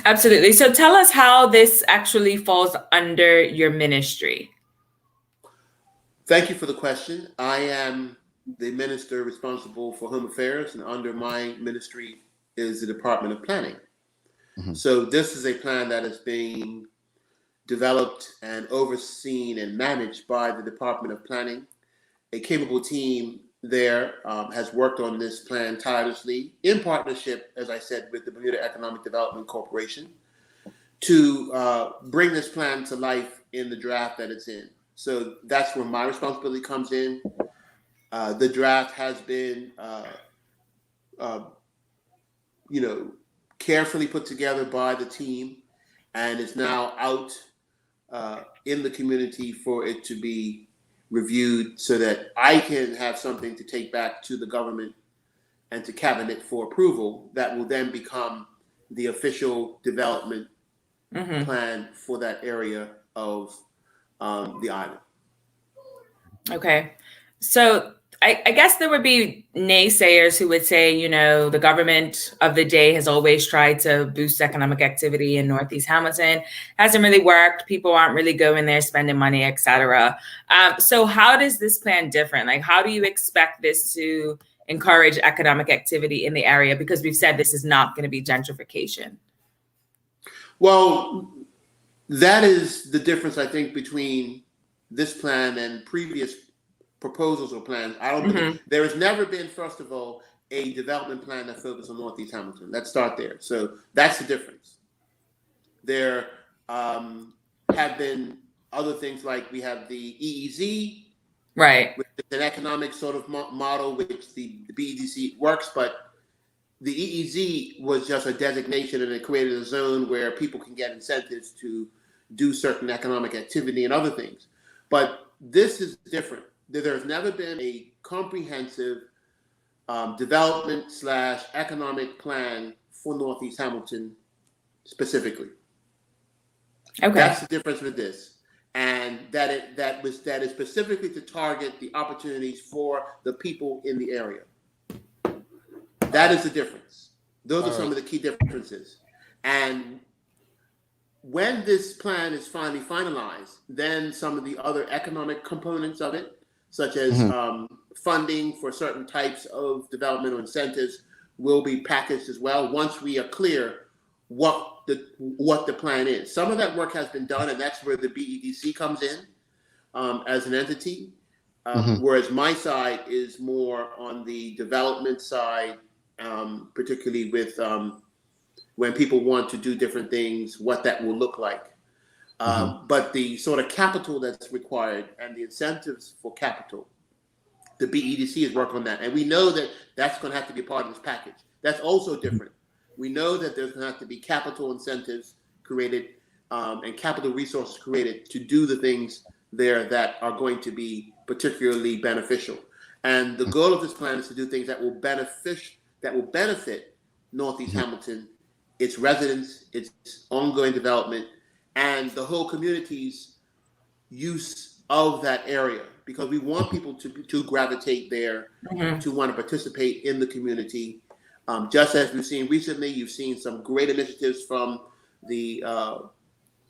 Absolutely. So tell us how this actually falls under your ministry. Thank you for the question. I am the minister responsible for Home Affairs, and under my ministry is the Department of Planning. So this is a plan that is being developed and overseen and managed by the Department of Planning. A capable team there has worked on this plan tirelessly in partnership, as I said, with the Bermuda Economic Development Corporation to bring this plan to life in the draft that it's in. So that's where my responsibility comes in. The draft has been, carefully put together by the team, and is now out in the community for it to be reviewed so that I can have something to take back to the government and to cabinet for approval that will then become the official development plan for that area of the island. Okay. So I guess there would be naysayers who would say, you know, the government of the day has always tried to boost economic activity in Northeast Hamilton. Hasn't really worked. People aren't really going there, spending money, etc. So how does this plan different? Like, how do you expect this to encourage economic activity in the area? Because we've said this is not going to be gentrification. Well, that is the difference, I think, between this plan and previous proposals or plans. I don't believe there has never been, first of all, a development plan that focused on Northeast Hamilton. Let's start there. So that's the difference. There have been other things, like we have the EEZ, right, which is an economic sort of model which the BEDC works, but the EEZ was just a designation, and it created a zone where people can get incentives to do certain economic activity and other things. But this is different. There's never been a comprehensive development/economic plan for Northeast Hamilton specifically. Okay, that's the difference with this, and that is specifically to target the opportunities for the people in the area. That is the difference. Those are some of the key differences. And when this plan is finally finalized, then some of the other economic components of it, such as funding for certain types of development or incentives, will be packaged as well once we are clear what the plan is. Some of that work has been done, and that's where the BEDC comes in as an entity, whereas my side is more on the development side, particularly with when people want to do different things, what that will look like. But the sort of capital that's required and the incentives for capital, the BEDC is working on that. And we know that that's going to have to be a part of this package. That's also different. We know that there's going to have to be capital incentives created and capital resources created to do the things there that are going to be particularly beneficial. And the goal of this plan is to do things that will benefit Northeast Hamilton, its residents, its ongoing development, and the whole community's use of that area, because we want people to gravitate there, to want to participate in the community. Just as we've seen recently, you've seen some great initiatives from the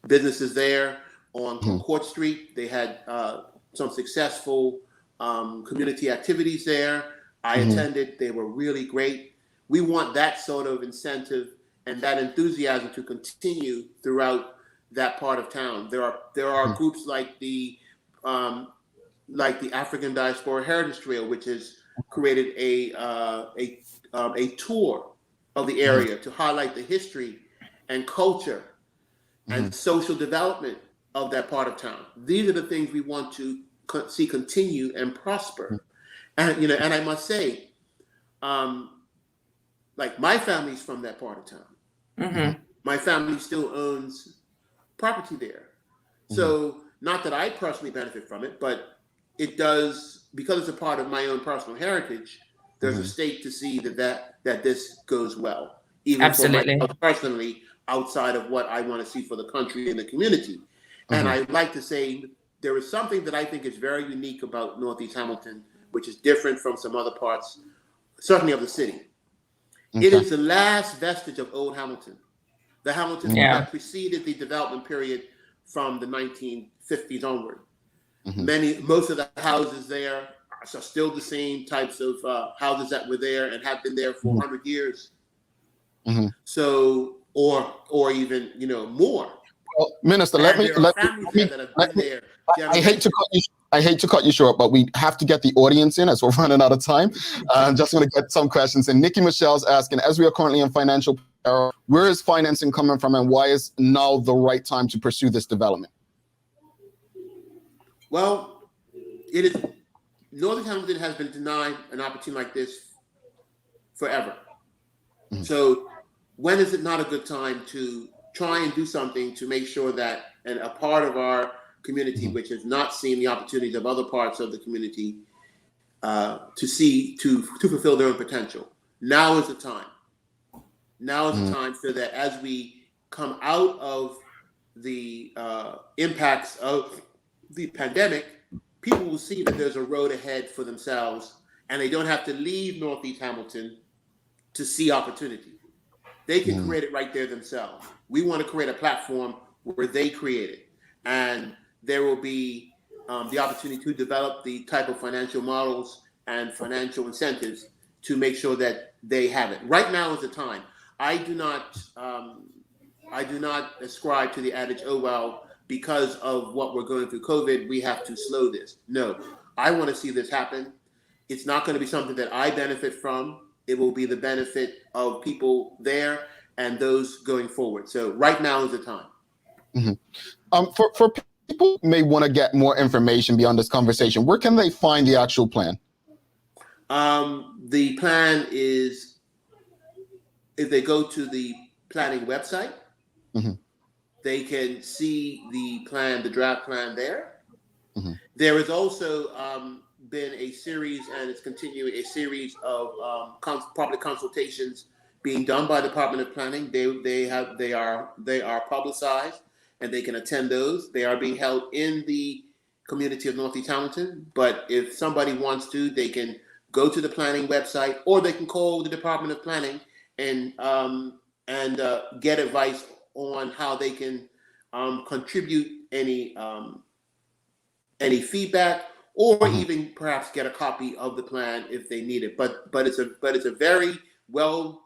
businesses there on Court Street. They had some successful community activities there. I attended. They were really great. We want that sort of incentive and that enthusiasm to continue throughout that part of town. There are groups like the African Diaspora Heritage Trail, which has created a tour of the area to highlight the history and culture and social development of that part of town. These are the things we want to see continue and prosper. And and I must say, like, my family's from that part of town. My family still owns property there. So not that I personally benefit from it, but it does, because it's a part of my own personal heritage. There's a stake to see that this goes well, even for myself personally, outside of what I want to see for the country and the community. And I'd like to say there is something that I think is very unique about Northeast Hamilton, which is different from some other parts, certainly of the city. It is the last vestige of old Hamilton, the Hamilton that preceded the development period from the 1950s onward. Most of the houses there are still the same types of houses that were there and have been there for 100 years. So, or even more. Well, Minister, I hate to cut you short, but we have to get the audience in as we're running out of time. Just want to get some questions in. Nikki Michelle's asking, as we are currently in financial peril, where is financing coming from, and why is now the right time to pursue this development? Well, it is. Northern Hamilton has been denied an opportunity like this forever. So when is it not a good time to try and do something to make sure that a part of our community, which has not seen the opportunities of other parts of the community, to fulfill their own potential? Now is the time. Now is the time, so that as we come out of the impacts of the pandemic, people will see that there's a road ahead for themselves and they don't have to leave Northeast Hamilton to see opportunity. They can create it right there themselves. We want to create a platform where they create it, and there will be the opportunity to develop the type of financial models and financial incentives to make sure that they have it. Right now is the time. I do not ascribe to the adage, oh, well, because of what we're going through COVID, we have to slow this. No, I want to see this happen. It's not going to be something that I benefit from. It will be the benefit of people there and those going forward. So right now is the time. For people who may want to get more information beyond this conversation, where can they find the actual plan? The plan is, if they go to the planning website, they can see the plan, the draft plan there. There has also been a series, and it's continuing a series of public consultations being done by the Department of Planning. They are publicized, and they can attend those. They are being held in the community of Northeast Hamilton. But if somebody wants to, they can go to the planning website, or they can call the Department of Planning and get advice on how they can contribute any feedback, or even perhaps get a copy of the plan if they need it. But it's a very well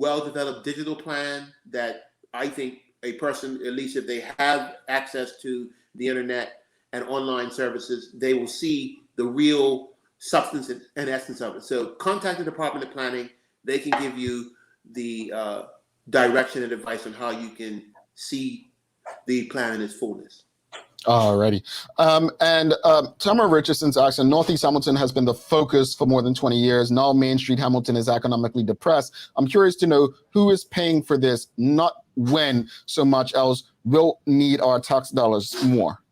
developed digital plan that I think a person, at least if they have access to the internet and online services, they will see the real substance and essence of it. So contact the Department of Planning. They can give you the direction and advice on how you can see the plan in its fullness. Alrighty. Tamara Richardson's asking, Northeast Hamilton has been the focus for more than 20 years. Now Main Street Hamilton is economically depressed. I'm curious to know who is paying for this, not when so much else will need our tax dollars more.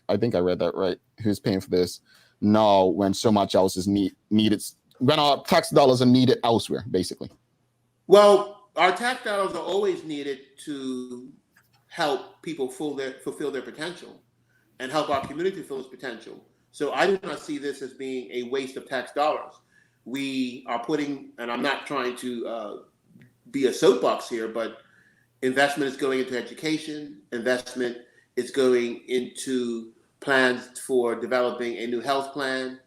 I think I read that right. Who's paying for this now when so much else is needed, when our tax dollars are needed elsewhere, basically? Well, our tax dollars are always needed to help people fulfill their potential and help our community fulfill its potential. So I do not see this as being a waste of tax dollars. We are putting, and I'm not trying to be a soapbox here, but investment is going into education. Investment is going into plans for developing a new health plan.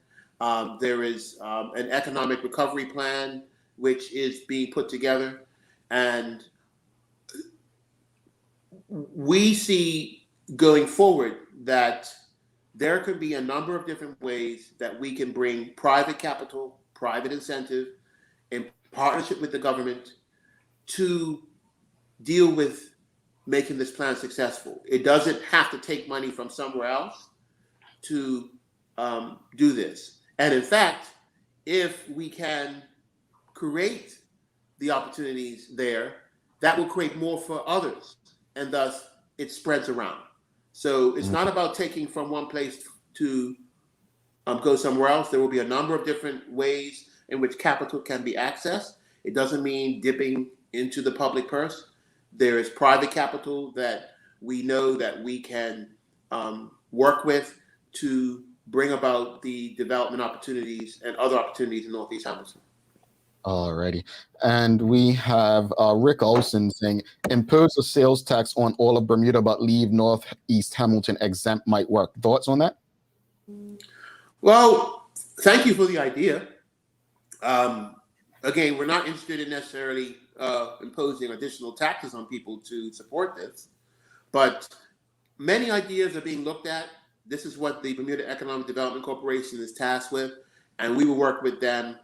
There is an economic recovery plan, which is being put together. And we see going forward that there could be a number of different ways that we can bring private capital, private incentive, in partnership with the government to deal with making this plan successful. It doesn't have to take money from somewhere else to do this. And in fact, if we can create the opportunities there, that will create more for others, and thus it spreads around. So it's not about taking from one place to go somewhere else. There will be a number of different ways in which capital can be accessed. It doesn't mean dipping into the public purse. There is private capital that we know that we can work with to bring about the development opportunities and other opportunities in Northeast Hamilton. Alrighty. And we have Rick Olson saying, impose a sales tax on all of Bermuda, but leave Northeast Hamilton exempt might work. Thoughts on that? Well, thank you for the idea. Again, we're not interested in necessarily imposing additional taxes on people to support this, but many ideas are being looked at. This is what the Bermuda Economic Development Corporation is tasked with, and we will work with them.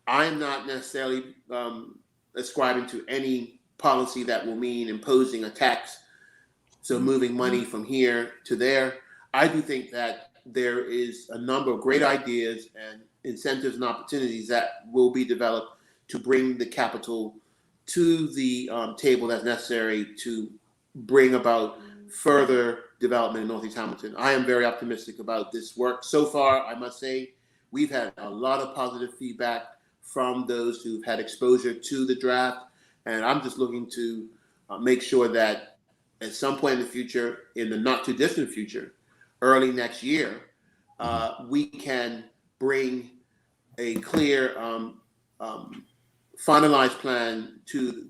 I'm not necessarily ascribing to any policy that will mean imposing a tax, so moving money from here to there. I do think that there is a number of great ideas and incentives and opportunities that will be developed to bring the capital to the table that's necessary to bring about further development in Northeast Hamilton. I am very optimistic about this work. So far, I must say, we've had a lot of positive feedback from those who've had exposure to the draft. And I'm just looking to make sure that at some point in the future, in the not too distant future, early next year, we can bring a clear, finalized plan to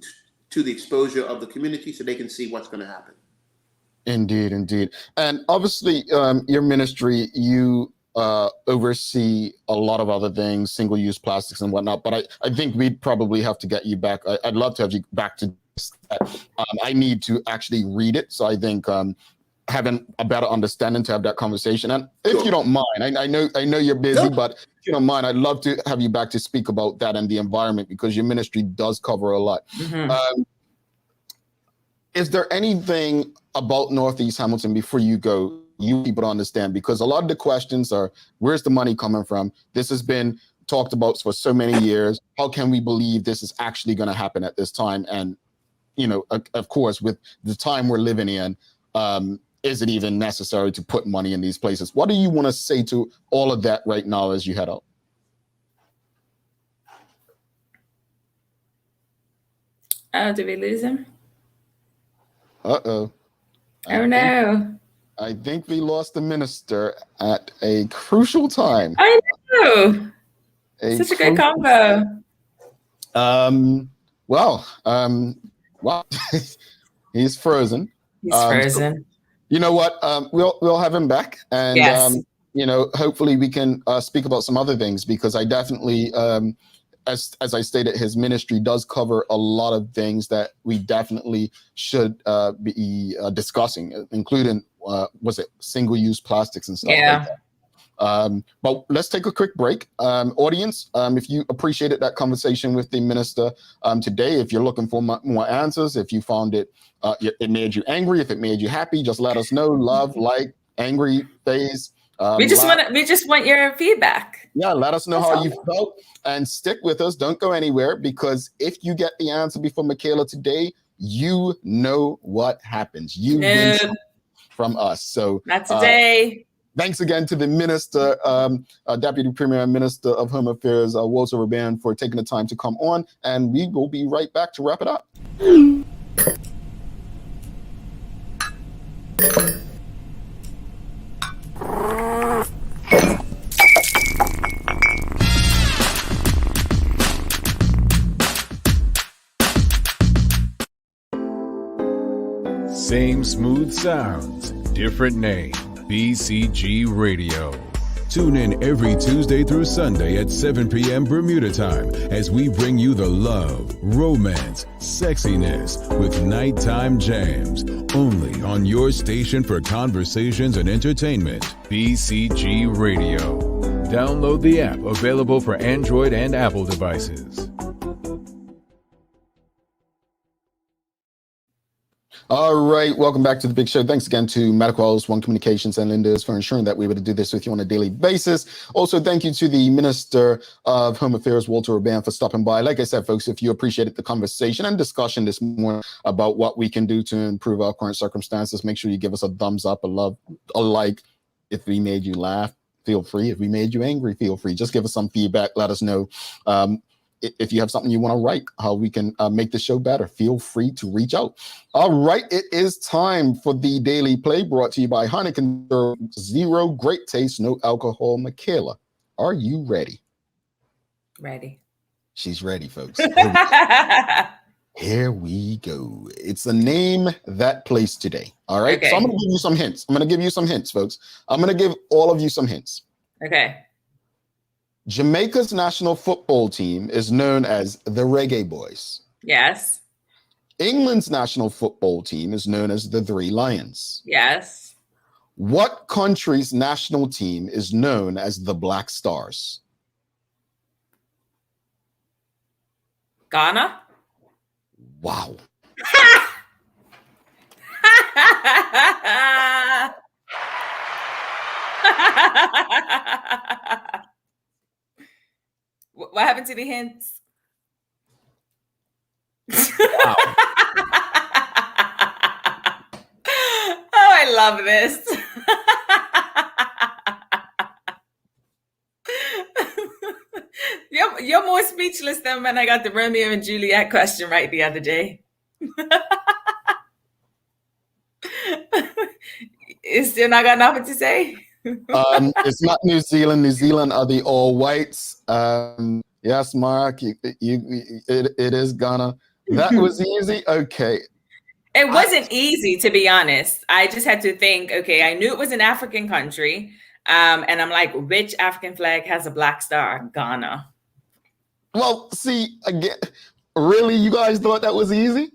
the exposure of the community, so they can see what's going to happen. Indeed. And obviously, your ministry, you oversee a lot of other things, single-use plastics and whatnot, but I think we'd probably have to get you back. I'd love to have you back to this. I need to actually read it, so I think having a better understanding to have that conversation. And if you don't mind, I know you're busy, but if you don't mind, I'd love to have you back to speak about that and the environment, because your ministry does cover a lot. Is there anything about Northeast Hamilton before you go, you people to understand? Because a lot of the questions are, where's the money coming from? This has been talked about for so many years. How can we believe this is actually going to happen at this time? And, you know, of course, with the time we're living in, is it even necessary to put money in these places? What do you want to say to all of that right now as you head out? Did we lose him? Uh-oh. Oh, no. I think we lost the minister at a crucial time. I know. Such a good combo. Well, he's frozen. He's frozen. You know what? We'll have him back, and yes. You know, hopefully we can speak about some other things, because I definitely, as I stated, his ministry does cover a lot of things that we definitely should be discussing, including was it single-use plastics and stuff like that. But let's take a quick break. Audience, if you appreciated that conversation with the minister today, if you're looking for more answers, if you found it made you angry, if it made you happy, just let us know. Love, like, angry phase. We just want your feedback. Yeah, let us know how you felt, and stick with us. Don't go anywhere, because if you get the answer before Michaela today, you know what happens. You win from us. So not today. Thanks again to the Minister, Deputy Premier and Minister of Home Affairs, Walter Roban, for taking the time to come on, and we will be right back to wrap it up. Same smooth sounds, different name. BCG Radio. Tune in every Tuesday through Sunday at 7 p.m. Bermuda time as we bring you the love, romance, sexiness with nighttime jams. Only on your station for conversations and entertainment. BCG Radio. Download the app, available for Android and Apple devices. All right, welcome back to the big show. Thanks again to Medical House, One Communications, and Linda's for ensuring that we're able to do this with you on a daily basis. Also, thank you to the Minister of Home Affairs, Walter Roban, for stopping by. Like I said, folks, if you appreciated the conversation and discussion this morning about what we can do to improve our current circumstances, make sure you give us a thumbs up, a love, a like. If we made you laugh, feel free. If we made you angry, feel free. Just give us some feedback. Let us know. If you have something you want to write, how we can make the show better, feel free to reach out. All right, it is time for the Daily Play, brought to you by Heineken Zero, great taste, no alcohol. Michaela, are you ready? Ready. She's ready, folks. Here we go. It's the name that place today. All right, okay. So I'm going to give you some hints. Folks. I'm going to give all of you some hints. Okay. Jamaica's national football team is known as the Reggae Boys. Yes. England's national football team is known as the Three Lions. Yes. What country's national team is known as the Black Stars? Ghana. Wow. What happened to the hints? Wow. Oh, I love this. You're more speechless than when I got the Romeo and Juliet question right the other day. Is still not got nothing to say? It's not New Zealand. New Zealand are the all whites. Yes, Mark, it is Ghana. That was easy. Okay. It wasn't easy, to be honest. I just had to think, okay, I knew it was an African country. And I'm like, which African flag has a black star? Ghana. Well, see, again, really, you guys thought that was easy?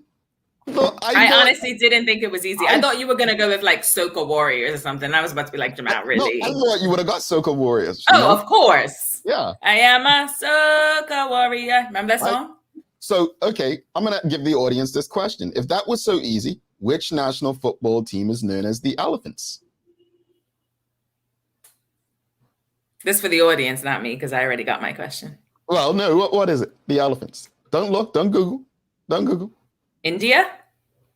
I honestly didn't think it was easy. I thought you were going to go with like Soca Warriors or something. I was about to be like, Jamal, really? No, I thought you would have got Soca Warriors. Of course. Yeah. I am a Soca Warrior. Remember that song? So, okay, I'm going to give the audience this question. If that was so easy, which national football team is known as the Elephants? This for the audience, not me, because I already got my question. Well, no, what is it? The Elephants. Don't look, don't Google. Don't Google. India?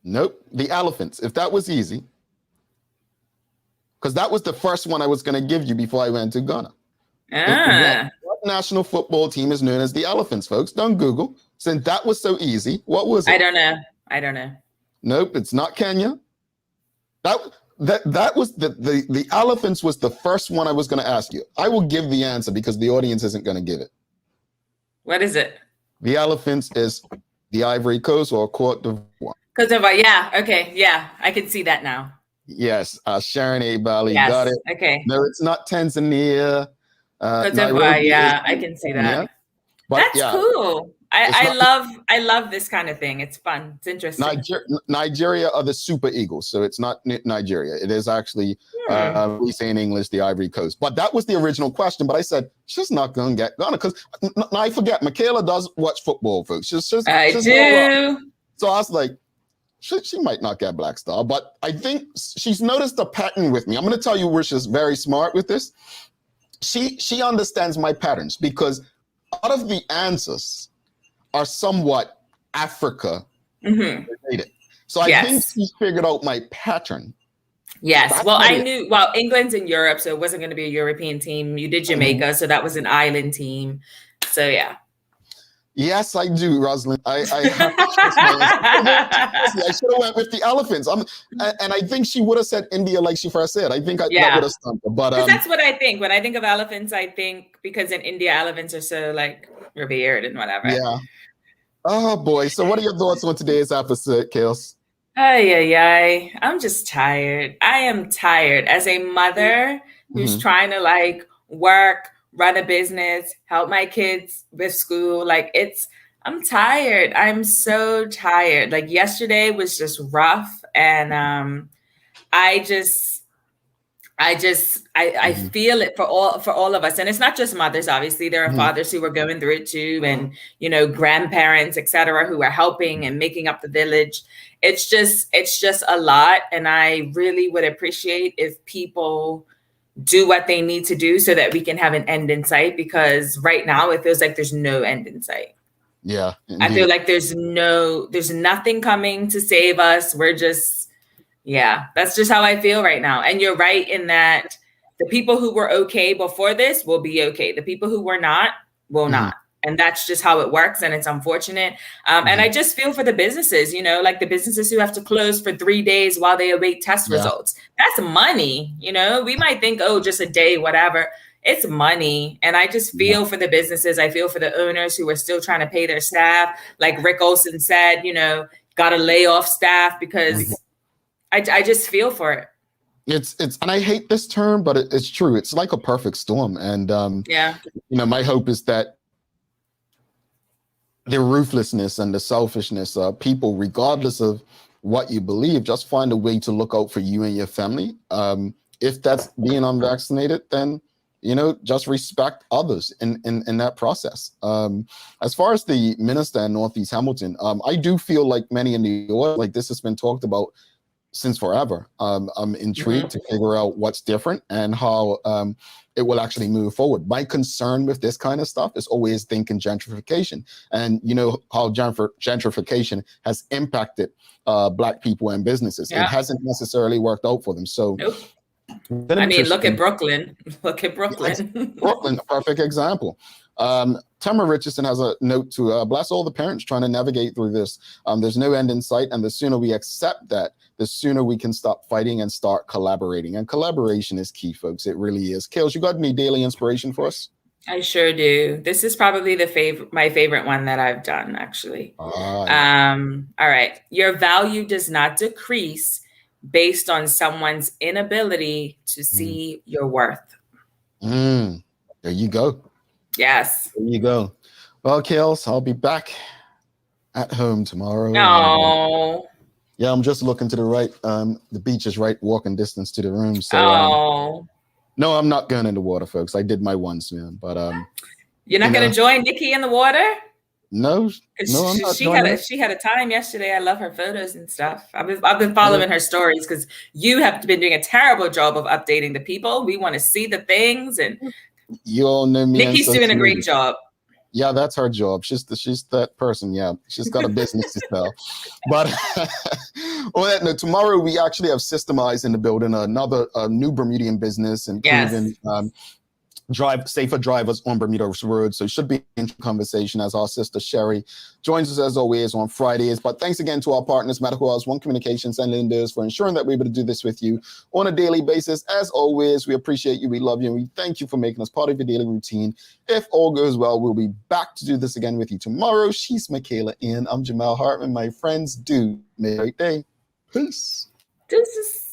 Nope, the Elephants. If that was easy, because that was the first one I was going to give you before I went to Ghana. What national football team is known as the Elephants, folks? Don't Google. Since that was so easy, what was it? I don't know. Nope, it's not Kenya. That was the Elephants was the first one I was going to ask you. I will give the answer because the audience isn't going to give it. What is it? The Elephants is the Ivory Coast or Cote d'Ivoire. Cote d'Ivoire, yeah. Okay, yeah. I can see that now. Yes, Sharon A. Bali yes. got it. Okay. No, it's not Tanzania. Cote d'Ivoire, yeah, I can see that. Yeah. But that's cool. I love this kind of thing. It's fun. It's interesting. Nigeria are the Super Eagles, so it's not Nigeria. It is actually, we say in English, the Ivory Coast. But that was the original question. But I said she's not going to get Ghana because I forget. Michaela does watch football, folks. She's I do. So I was like, she might not get Black Star, but I think she's noticed a pattern with me. I'm going to tell you where she's very smart with this. She understands my patterns because a lot of the answers are somewhat Africa related. So I think she figured out my pattern. Yes. Well, I knew, England's in Europe, so it wasn't going to be a European team. You did Jamaica, so that was an island team. So yeah. Yes, I do, Rosalind. I have to trust I should have went with the Elephants. And I think she would have said India like she first said. I think that would have stumped her. But that's what I think. When I think of elephants, I think because in India, elephants are so like revered and whatever. Yeah. Oh boy. So what are your thoughts on today's episode, Kels? I'm just tired. I am tired. As a mother who's trying to like work, run a business, help my kids with school. I'm tired. I'm so tired. Like yesterday was just rough. And I feel it for all of us. And it's not just mothers, obviously. There are fathers who are going through it too. And, grandparents, et cetera, who are helping and making up the village. It's just a lot. And I really would appreciate if people do what they need to do so that we can have an end in sight, because right now it feels like there's no end in sight. Yeah. Indeed. I feel like there's nothing coming to save us. That's just how I feel right now. And you're right in that the people who were okay before this will be okay. The people who were not will not. And that's just how it works. And it's unfortunate. And I just feel for the businesses, like the businesses who have to close for 3 days while they await test results. That's money. We might think, just a day, whatever. It's money. And I just feel for the businesses. I feel for the owners who are still trying to pay their staff. Like Rick Olsen said, got to lay off staff because I just feel for it. It's and I hate this term, but it's true. It's like a perfect storm. And, my hope is that the ruthlessness and the selfishness of people, regardless of what you believe, just find a way to look out for you and your family. If that's being unvaccinated, then, just respect others in that process. As far as the minister in Northeast Hamilton, I do feel like many in New York, like this has been talked about since forever. I'm intrigued to figure out what's different and how it will actually move forward. My concern with this kind of stuff is always thinking gentrification, and how gentrification has impacted Black people and businesses. It hasn't necessarily worked out for them. So, look at Brooklyn. Look at Brooklyn. Brooklyn, a perfect example. Tamara Richardson has a note to bless all the parents trying to navigate through this. There's no end in sight, and the sooner we accept that the sooner we can stop fighting and start collaborating. And collaboration is key, folks. It really is. Kales, you got any daily inspiration for us? I sure do. This is probably my favorite one that I've done, actually. All right. Your value does not decrease based on someone's inability to see your worth. There you go. Yes. There you go. Well, Kales, I'll be back at home tomorrow. Oh. Yeah, I'm just looking to the right. The beach is right walking distance to the room. So no, I'm not going in the water, folks. I did my one swim, but you're not going to join Nikki in the water? No, I'm not. She had a time yesterday. I love her photos and stuff. I've been following her stories because you have been doing a terrible job of updating the people. We want to see the things, and you all know me. Nikki's doing a great job. Yeah, that's her job. She's that person. Yeah, she's got a business to sell. But on that note, tomorrow we actually have Systemize in the building, another new Bermudian business, including safer drivers on Bermuda Road. So it should be an interesting conversation as our sister Sherry joins us as always on Fridays. But thanks again to our partners, Medical House, One Communications, and Linders for ensuring that we're able to do this with you on a daily basis. As always, we appreciate you, we love you, and we thank you for making us part of your daily routine. If all goes well, we'll be back to do this again with you tomorrow. She's Michaela Ian. I'm Jamal Hartman. My friends, do make a great day. Peace. Deuces.